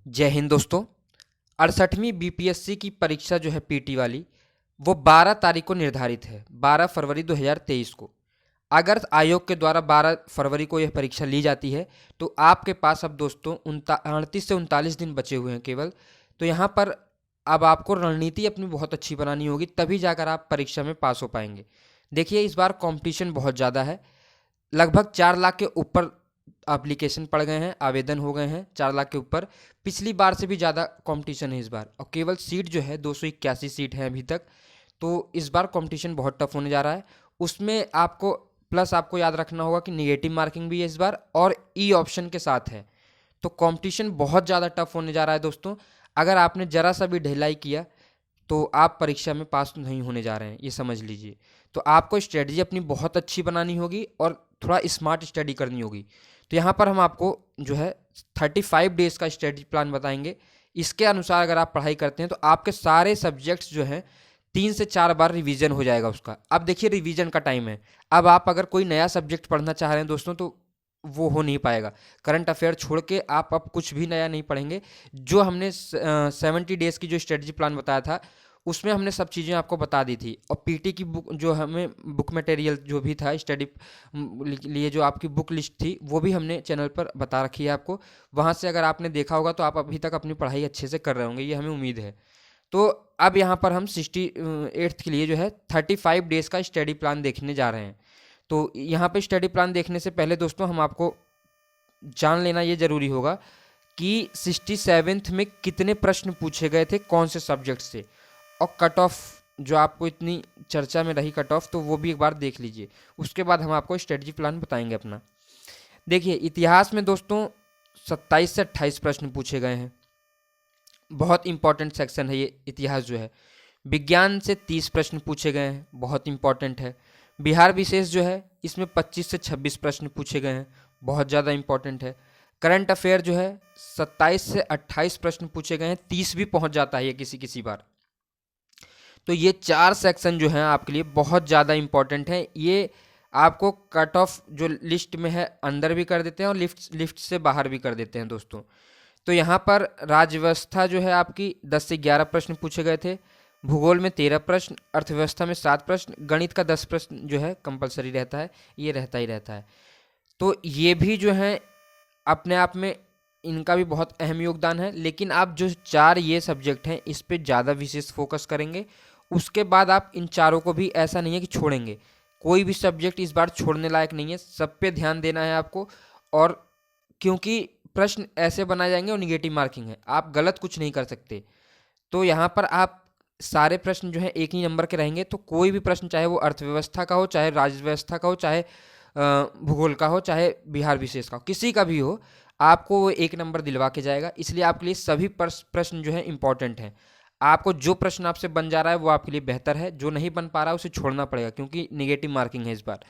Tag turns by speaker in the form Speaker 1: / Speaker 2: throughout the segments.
Speaker 1: जय हिंद दोस्तों। 68वीं बीपीएससी की परीक्षा जो है पीटी वाली, वो 12 तारीख को निर्धारित है, 12 फरवरी 2023 को। अगर आयोग के द्वारा 12 फरवरी को यह परीक्षा ली जाती है तो आपके पास अब दोस्तों 38 से 39 दिन बचे हुए हैं केवल। तो यहाँ पर अब आपको रणनीति अपनी बहुत अच्छी बनानी होगी, तभी जाकर आप परीक्षा में पास हो पाएंगे। देखिए, इस बार कंपटीशन बहुत ज़्यादा है। लगभग 4 लाख के ऊपर एप्लीकेशन पड़ गए हैं, आवेदन हो गए हैं 4 लाख के ऊपर। पिछली बार से भी ज़्यादा कंपटीशन है इस बार, और केवल सीट जो है 281 सीट है अभी तक। तो इस बार कंपटीशन बहुत टफ होने जा रहा है। उसमें आपको प्लस आपको याद रखना होगा कि निगेटिव मार्किंग भी है इस बार, और ई ऑप्शन के साथ है। तो कंपटीशन बहुत ज़्यादा टफ होने जा रहा है दोस्तों। अगर आपने ज़रा सा भी ढिलाई किया तो आप परीक्षा में पास नहीं होने जा रहे हैं, ये समझ लीजिए। तो आपको स्ट्रेटजी अपनी बहुत अच्छी बनानी होगी और थोड़ा स्मार्ट स्टडी करनी होगी। तो यहाँ पर हम आपको जो है 35 डेज़ का स्टडी प्लान बताएंगे। इसके अनुसार अगर आप पढ़ाई करते हैं तो आपके सारे सब्जेक्ट्स जो हैं 3 से 4 बार रिवीजन हो जाएगा उसका। अब देखिए, रिवीजन का टाइम है। अब आप अगर कोई नया सब्जेक्ट पढ़ना चाह रहे हैं दोस्तों तो वो हो नहीं पाएगा। करंट अफेयर छोड़ के आप अब कुछ भी नया नहीं पढ़ेंगे। जो हमने 70 डेज़ की जो स्ट्रेटजी प्लान बताया था उसमें हमने सब चीज़ें आपको बता दी थी। और पीटी की बुक जो हमें बुक मटेरियल जो भी था स्टडी लिए, जो आपकी बुक लिस्ट थी, वो भी हमने चैनल पर बता रखी है आपको। वहाँ से अगर आपने देखा होगा तो आप अभी तक अपनी पढ़ाई अच्छे से कर रहे होंगे, ये हमें उम्मीद है। तो अब यहाँ पर हम 68th के लिए जो है 35 डेज़ का स्टडी प्लान देखने जा रहे हैं। तो यहाँ पे स्टडी प्लान देखने से पहले दोस्तों हम आपको जान लेना ये ज़रूरी होगा कि 67th में कितने प्रश्न पूछे गए थे कौन से सब्जेक्ट से, और कट ऑफ जो आपको इतनी चर्चा में रही कट ऑफ, तो वो भी एक बार देख लीजिए। उसके बाद हम आपको स्ट्रेटजी प्लान बताएंगे अपना। देखिए, इतिहास में दोस्तों 27 से 28 प्रश्न पूछे गए हैं, बहुत इंपॉर्टेंट सेक्शन है ये इतिहास जो है। विज्ञान से 30 प्रश्न पूछे गए हैं, बहुत इंपॉर्टेंट है। बिहार विशेष जो है इसमें 25 से 26 प्रश्न पूछे गए हैं, बहुत ज़्यादा इंपॉर्टेंट है। करंट अफेयर जो है 27 से 28 प्रश्न पूछे गए हैं, 30 भी पहुंच जाता है ये किसी किसी बार। तो ये 4 सेक्शन जो हैं आपके लिए बहुत ज़्यादा इंपॉर्टेंट हैं। ये आपको कट ऑफ जो लिस्ट में है अंदर भी कर देते हैं और लिस्ट से बाहर भी कर देते हैं दोस्तों। तो यहाँ पर राज्य व्यवस्था जो है आपकी 10 से 11 प्रश्न पूछे गए थे। भूगोल में 13 प्रश्न, अर्थव्यवस्था में 7 प्रश्न, गणित का 10 प्रश्न जो है कंपलसरी रहता है, ये रहता ही रहता है। तो ये भी जो है अपने आप में इनका भी बहुत अहम योगदान है। लेकिन आप जो 4 ये सब्जेक्ट हैं इस पे ज़्यादा विशेष फोकस करेंगे। उसके बाद आप इन चारों को भी ऐसा नहीं है कि छोड़ेंगे। कोई भी सब्जेक्ट इस बार छोड़ने लायक नहीं है, सब पे ध्यान देना है आपको। और क्योंकि प्रश्न ऐसे बनाए जाएंगे और निगेटिव मार्किंग है, आप गलत कुछ नहीं कर सकते। तो यहाँ पर आप सारे प्रश्न जो है एक ही नंबर के रहेंगे। तो कोई भी प्रश्न, चाहे वो अर्थव्यवस्था का हो, चाहे राज्य व्यवस्था का हो, चाहे भूगोल का हो, चाहे बिहार विशेष का हो, किसी का भी हो, आपको वो एक नंबर दिलवा के जाएगा। इसलिए आपके लिए सभी प्रश्न जो है इंपॉर्टेंट हैं। आपको जो प्रश्न आपसे बन जा रहा है वो आपके लिए बेहतर है, जो नहीं बन पा रहा है उसे छोड़ना पड़ेगा, क्योंकि निगेटिव मार्किंग है इस बार।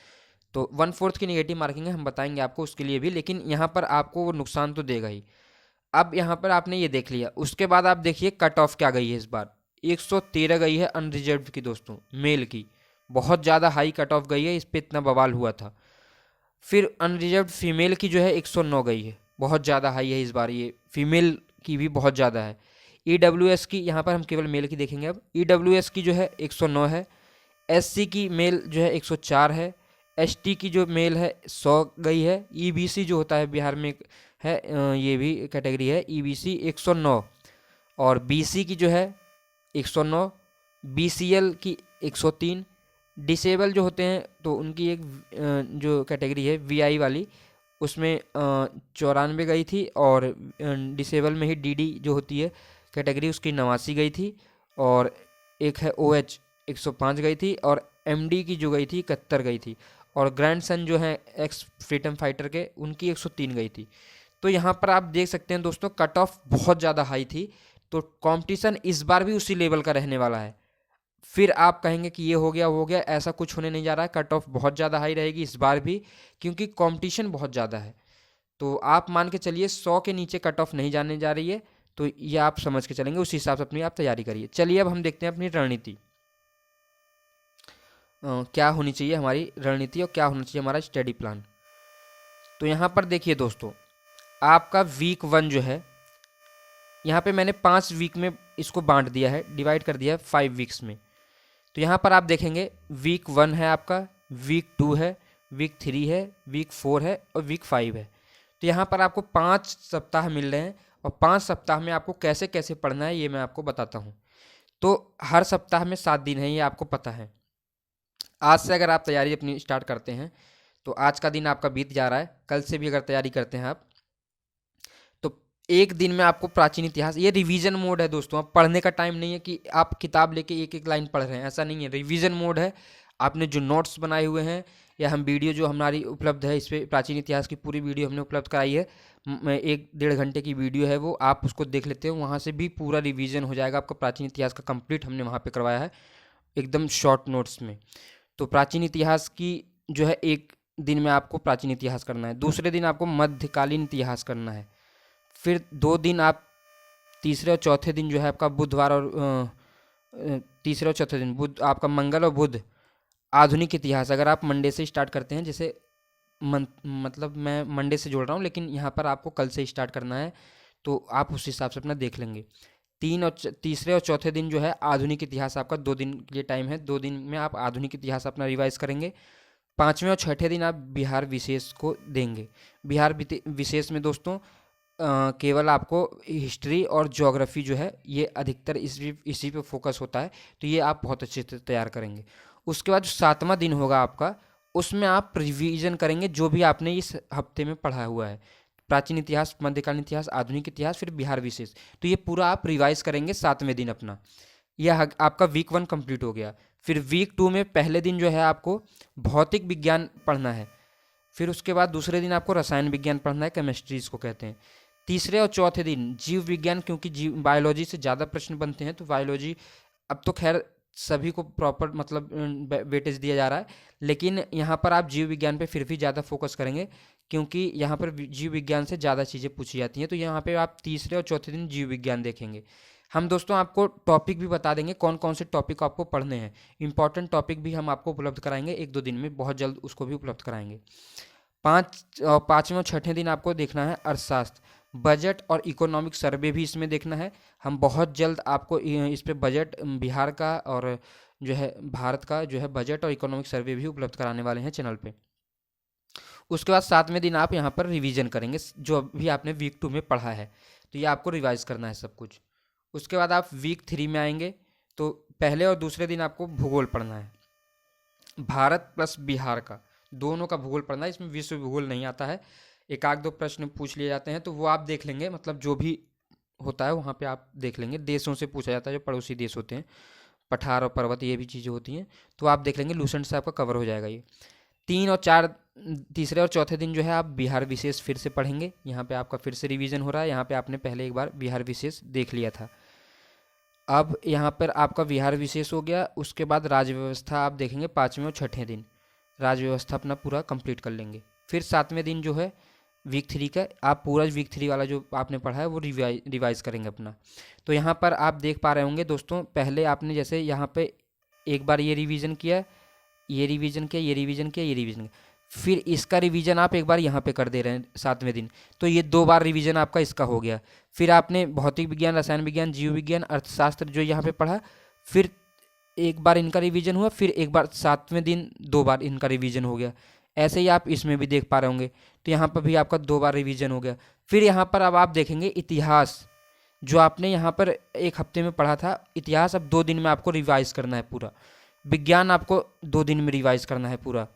Speaker 1: तो 1/4 की निगेटिव मार्किंग है, हम बताएंगे आपको उसके लिए भी, लेकिन यहाँ पर आपको वो नुकसान तो देगा ही। अब यहाँ पर आपने ये देख लिया, उसके बाद आप देखिए कट ऑफ क्या गई है इस बार। 113 गई है अनरिजर्व की दोस्तों, मेल की। बहुत ज़्यादा हाई कट ऑफ गई है, इस पर इतना बवाल हुआ था। फिर अनरिजर्व फीमेल की जो है 109 गई है, बहुत ज़्यादा हाई है इस बार, ये फीमेल की भी बहुत ज़्यादा है। EWS की, यहाँ पर हम केवल मेल की देखेंगे अब। EWS की जो है 109 है। SC की मेल जो है 104 है। ST की जो मेल है 100 गई है। EBC जो होता है बिहार में है, ये भी कैटेगरी है, EBC 109। और BC की जो है 109। BCL की 103। डिसेबल जो होते हैं तो उनकी एक जो कैटेगरी है VI वाली, उसमें 94 गई थी। और डिसेबल में ही DD जो होती है कैटेगरी, उसकी 89 गई थी। और एक है OH 105 गई थी। और MD की जो गई थी 71 गई थी। और ग्रैंड सन जो है एक्स फ्रीडम फाइटर के, उनकी 103 गई थी। तो यहाँ पर आप देख सकते हैं दोस्तों, कट ऑफ बहुत ज़्यादा हाई थी। तो कंपटीशन इस बार भी उसी लेवल का रहने वाला है। फिर आप कहेंगे कि ये हो गया वो हो गया, ऐसा कुछ होने नहीं जा रहा है। कट ऑफ बहुत ज़्यादा हाई रहेगी इस बार भी, क्योंकि कंपटीशन बहुत ज़्यादा है। तो आप मान के चलिए 100 के नीचे कट ऑफ नहीं जाने जा रही है। तो ये आप समझ के चलेंगे, उस हिसाब से अपनी आप तैयारी करिए। चलिए अब हम देखते हैं अपनी रणनीति, क्या होनी चाहिए हमारी रणनीति और क्या होना चाहिए हमारा स्टडी प्लान। तो यहाँ पर देखिए दोस्तों, आपका वीक 1 जो है यहाँ पे मैंने 5 वीक में इसको बांट दिया है, डिवाइड कर दिया है 5 वीक्स में। तो यहाँ पर आप देखेंगे वीक 1 है आपका, वीक 2 है, वीक 3 है, वीक 4 है और वीक 5 है। तो यहाँ पर आपको 5 सप्ताह मिल रहे हैं और 5 सप्ताह में आपको कैसे कैसे पढ़ना है ये मैं आपको बताता हूँ। तो हर सप्ताह में 7 दिन है, ये आपको पता है। आज से अगर आप तैयारी अपनी स्टार्ट करते हैं तो आज का दिन आपका बीत जा रहा है, कल से भी अगर तैयारी करते हैं आप तो एक दिन में आपको प्राचीन इतिहास, ये रिवीजन मोड है दोस्तों। अब पढ़ने का टाइम नहीं है कि आप किताब लेके एक एक लाइन पढ़ रहे हैं, ऐसा नहीं है। रिवीजन मोड है। आपने जो नोट्स बनाए हुए हैं या हम वीडियो जो हमारी उपलब्ध है, इस पर प्राचीन इतिहास की पूरी वीडियो हमने उपलब्ध कराई है, 1-1.5 घंटे की वीडियो है वो, आप उसको देख लेते हो, वहाँ से भी पूरा रिवीजन हो जाएगा आपका प्राचीन इतिहास का कंप्लीट। हमने वहाँ पे करवाया है एकदम शॉर्ट नोट्स में। तो प्राचीन इतिहास की जो है एक दिन में आपको प्राचीन इतिहास करना है, दूसरे दिन आपको मध्यकालीन इतिहास करना है, फिर 2 दिन आप तीसरे और चौथे दिन जो है आपका बुधवार और तीसरे और चौथे दिन बुध आपका मंगल और बुध आधुनिक इतिहास। अगर आप मंडे से स्टार्ट करते हैं, जैसे मतलब मैं मंडे से जोड़ रहा हूँ, लेकिन यहाँ पर आपको कल से स्टार्ट करना है तो आप उस हिसाब से अपना देख लेंगे। तीसरे और चौथे दिन जो है आधुनिक इतिहास आपका 2 दिन के लिए टाइम है, 2 दिन में आप आधुनिक इतिहास अपना रिवाइज करेंगे। 5वें और छठे दिन आप बिहार विशेष को देंगे। बिहार विशेष में दोस्तों केवल आपको हिस्ट्री और ज्योग्राफी जो है ये अधिकतर इसी पे फोकस होता है, तो ये आप बहुत अच्छे से तैयार करेंगे। उसके बाद जो 7वां दिन होगा आपका, उसमें आप रिवीजन करेंगे जो भी आपने इस हफ्ते में पढ़ा हुआ है, प्राचीन इतिहास, मध्यकालीन इतिहास, आधुनिक इतिहास, फिर बिहार विशेष। तो ये पूरा आप रिवाइज करेंगे 7वें दिन अपना। यह आपका वीक 1 कंप्लीट हो गया। फिर वीक 2 में पहले दिन जो है आपको भौतिक विज्ञान पढ़ना है, फिर उसके बाद दूसरे दिन आपको रसायन विज्ञान पढ़ना है, केमिस्ट्री इसको कहते हैं। तीसरे और चौथे दिन जीव विज्ञान, क्योंकि बायोलॉजी से ज़्यादा प्रश्न बनते हैं तो बायोलॉजी अब तो खैर सभी को प्रॉपर मतलब वेटेज दिया जा रहा है, लेकिन यहाँ पर आप जीव विज्ञान पे फिर भी ज़्यादा फोकस करेंगे क्योंकि यहाँ पर जीव विज्ञान से ज़्यादा चीज़ें पूछी जाती हैं। तो यहाँ पे आप तीसरे और चौथे दिन जीव विज्ञान देखेंगे। हम दोस्तों आपको टॉपिक भी बता देंगे कौन कौन से टॉपिक आपको पढ़ने हैं, इंपॉर्टेंट टॉपिक भी हम आपको उपलब्ध कराएंगे 1-2 दिन में, बहुत जल्द उसको भी उपलब्ध कराएंगे। 5वें और छठे दिन आपको देखना है अर्थशास्त्र, बजट और इकोनॉमिक सर्वे भी इसमें देखना है। हम बहुत जल्द आपको इस पे बजट बिहार का और जो है भारत का जो है बजट और इकोनॉमिक सर्वे भी उपलब्ध कराने वाले हैं चैनल पे। उसके बाद 7वें दिन आप यहाँ पर रिवीजन करेंगे जो भी आपने वीक 2 में पढ़ा है, तो ये आपको रिवाइज करना है सब कुछ। उसके बाद आप वीक 3 में आएंगे तो पहले और दूसरे दिन आपको भूगोल पढ़ना है, भारत प्लस बिहार का, दोनों का भूगोल पढ़ना है। इसमें विश्व भूगोल नहीं आता है, 1-2 प्रश्न पूछ लिए जाते हैं तो वो आप देख लेंगे, मतलब जो भी होता है वहाँ पे आप देख लेंगे। देशों से पूछा जाता है, जो पड़ोसी देश होते हैं, पठार और पर्वत, ये भी चीज़ें होती हैं, तो आप देख लेंगे, लूसेंट से आपका कवर हो जाएगा ये। 3 और 4 तीसरे और चौथे दिन जो है आप बिहार विशेष फिर से पढ़ेंगे। यहाँ पे आपका फिर से रिवीजन हो रहा है, यहाँ पे आपने पहले एक बार बिहार विशेष देख लिया था। अब यहाँ पर आपका बिहार विशेष हो गया। उसके बाद राज्य व्यवस्था आप देखेंगे 5वें और छठे दिन, राज्य व्यवस्था अपना पूरा कंप्लीट कर लेंगे। फिर 7वें दिन जो है वीक 3 का, आप पूरा वीक 3 वाला जो आपने पढ़ा है वो रिवाइज करेंगे अपना। तो यहाँ पर आप देख पा रहे होंगे दोस्तों, पहले आपने जैसे यहाँ पे एक बार ये रिवीजन किया, ये रिवीजन किया, ये रिवीजन किया, ये रिवीजन किया, फिर इसका रिवीजन आप एक बार यहाँ पे कर दे रहे हैं 7वें दिन, तो ये 2 बार रिवीजन आपका इसका हो गया। फिर आपने भौतिक विज्ञान, रसायन विज्ञान, जीव विज्ञान, अर्थशास्त्र जो यहाँ पे पढ़ा, फिर एक बार इनका रिवीजन हुआ, फिर एक बार 7वें दिन 2 बार इनका रिवीजन हो गया। ऐसे ही आप इसमें भी देख पा रहे होंगे, तो यहाँ पर भी आपका 2 बार रिवीजन हो गया। फिर यहाँ पर अब आप देखेंगे इतिहास, जो आपने यहाँ पर एक हफ्ते में पढ़ा था, इतिहास अब 2 दिन में आपको रिवाइज करना है पूरा। विज्ञान आपको 2 दिन में रिवाइज करना है पूरा।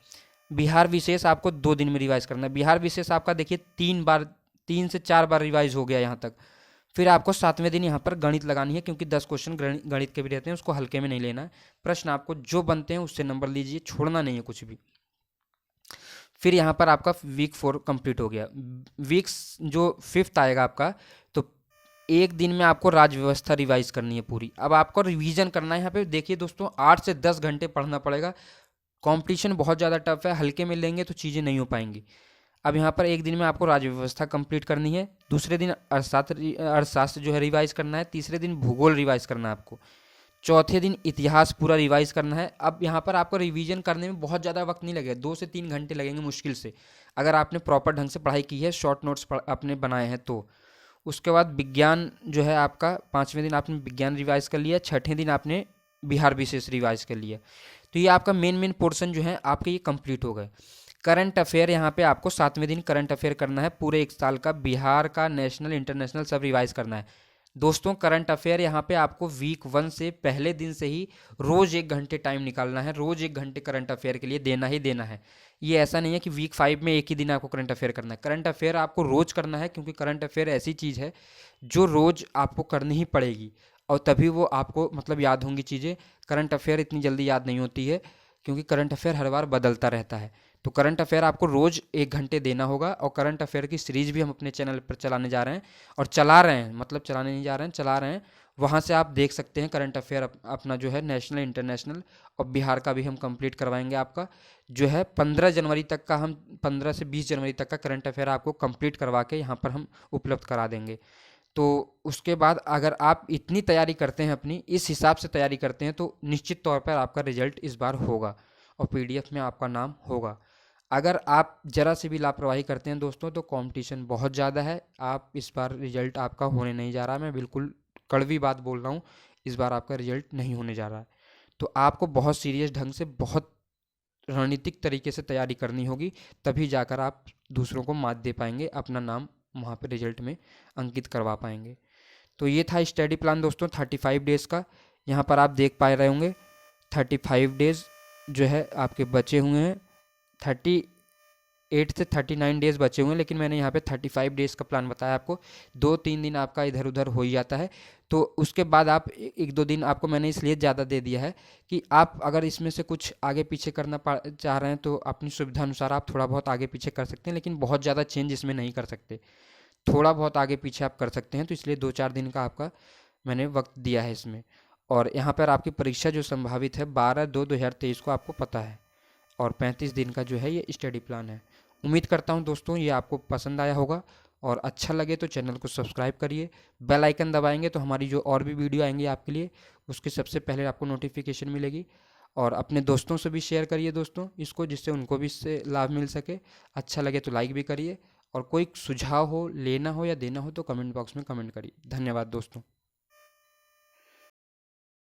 Speaker 1: बिहार विशेष आपको 2 दिन में रिवाइज करना है। बिहार विशेष आपका देखिए 3 से 4 बार रिवाइज हो गया यहाँ तक। फिर आपको 7वें दिन यहाँ पर गणित लगानी है, क्योंकि 10 क्वेश्चन गणित के भी रहते हैं, उसको हल्के में नहीं लेना है। प्रश्न आपको जो बनते हैं उससे नंबर लीजिए, छोड़ना नहीं है कुछ भी। फिर यहाँ पर आपका वीक 4 कंप्लीट हो गया। वीक्स जो 5th आएगा आपका, तो एक दिन में आपको राज्य व्यवस्था रिवाइज करनी है पूरी। अब आपको रिवीजन करना है। यहाँ पे देखिए दोस्तों 8 से 10 घंटे पढ़ना पड़ेगा, कंपटीशन बहुत ज़्यादा टफ है, हल्के में लेंगे तो चीज़ें नहीं हो पाएंगी। अब यहाँ पर एक दिन में आपको राज्य व्यवस्था कंप्लीट करनी है, दूसरे दिन अर्थशास्त्र जो है रिवाइज करना है, तीसरे दिन भूगोल रिवाइज करना है आपको, चौथे दिन इतिहास पूरा रिवाइज करना है। अब यहाँ पर आपको रिवीजन करने में बहुत ज़्यादा वक्त नहीं लगेगा, 2 से 3 घंटे लगेंगे मुश्किल से, अगर आपने प्रॉपर ढंग से पढ़ाई की है, शॉर्ट नोट्स आपने बनाए हैं तो। उसके बाद विज्ञान जो है आपका 5वें दिन आपने विज्ञान रिवाइज कर लिया, 6ठे दिन आपने बिहार विशेष रिवाइज कर लिया। तो ये आपका मेन पोर्शन जो है आपके ये कंप्लीट हो गए। करंट अफेयर यहाँ पे आपको 7वें दिन करंट अफेयर करना है, पूरे एक साल का बिहार का, नेशनल इंटरनेशनल सब रिवाइज करना है। दोस्तों करंट अफेयर यहाँ पे आपको वीक 1 से पहले दिन से ही रोज़ 1 घंटे टाइम निकालना है, रोज़ 1 घंटे करंट अफेयर के लिए देना ही देना है। ये ऐसा नहीं है कि वीक 5 में एक ही दिन आपको करंट अफेयर करना है। करंट अफेयर आपको रोज़ करना है, क्योंकि करंट अफेयर ऐसी चीज़ है जो रोज़ आपको करनी ही पड़ेगी, और तभी वो आपको मतलब याद होंगी चीज़ें। करंट अफेयर इतनी जल्दी याद नहीं होती है, क्योंकि करंट अफेयर हर बार बदलता रहता है। तो करंट अफेयर आपको रोज़ 1 घंटे देना होगा। और करंट अफेयर की सीरीज़ भी हम अपने चैनल पर चलाने जा रहे हैं, और चला रहे हैं, मतलब चलाने नहीं जा रहे हैं, चला रहे हैं। वहाँ से आप देख सकते हैं करंट अफेयर अपना जो है नेशनल, इंटरनेशनल और बिहार का भी हम कंप्लीट करवाएंगे। आपका जो है 15 जनवरी तक का, हम 15 से 20 जनवरी तक का करंट अफेयर आपको कंप्लीट करवा के यहाँ पर हम उपलब्ध करा देंगे। तो उसके बाद अगर आप इतनी तैयारी करते हैं, अपनी इस हिसाब से तैयारी करते हैं, तो निश्चित तौर पर आपका रिजल्ट इस बार होगा और पीडीएफ में आपका नाम होगा। अगर आप ज़रा से भी लापरवाही करते हैं दोस्तों, तो कंपटीशन बहुत ज़्यादा है, आप इस बार रिजल्ट आपका होने नहीं जा रहा। मैं बिल्कुल कड़वी बात बोल रहा हूँ, इस बार आपका रिजल्ट नहीं होने जा रहा है। तो आपको बहुत सीरियस ढंग से, बहुत रणनीतिक तरीके से तैयारी करनी होगी, तभी जाकर आप दूसरों को मात दे पाएंगे, अपना नाम वहाँ पे रिजल्ट में अंकित करवा पाएंगे। तो ये था स्टडी प्लान दोस्तों 35 डेज़ का। यहाँ पर आप देख पा रहे होंगे 35 डेज़ जो है आपके बचे हुए हैं, 38 से 39 डेज़ बचे हुए हैं, लेकिन मैंने यहाँ पे 35 डेज़ का प्लान बताया आपको। 2-3 दिन आपका इधर उधर हो ही जाता है, तो उसके बाद आप 1-2 दिन आपको मैंने इसलिए ज़्यादा दे दिया है कि आप अगर इसमें से कुछ आगे पीछे करना चाह रहे हैं, तो अपनी सुविधा अनुसार आप थोड़ा बहुत आगे पीछे कर सकते हैं, लेकिन बहुत ज़्यादा चेंज इसमें नहीं कर सकते। थोड़ा बहुत आगे पीछे आप कर सकते हैं, तो इसलिए 2-4 दिन का आपका मैंने वक्त दिया है इसमें। और यहाँ पर आपकी परीक्षा जो संभावित है 12/2/2023 को आपको पता है, और 35 दिन का जो है ये स्टडी प्लान है। उम्मीद करता हूँ दोस्तों ये आपको पसंद आया होगा, और अच्छा लगे तो चैनल को सब्सक्राइब करिए, बेल आइकन दबाएंगे तो हमारी जो और भी वीडियो आएंगी आपके लिए, उसकी सबसे पहले आपको नोटिफिकेशन मिलेगी। और अपने दोस्तों से भी शेयर करिए दोस्तों इसको, जिससे उनको भी इससे लाभ मिल सके। अच्छा लगे तो लाइक भी करिए, और कोई सुझाव हो, लेना हो या देना हो, तो कमेंट बॉक्स में कमेंट करिए। धन्यवाद दोस्तों।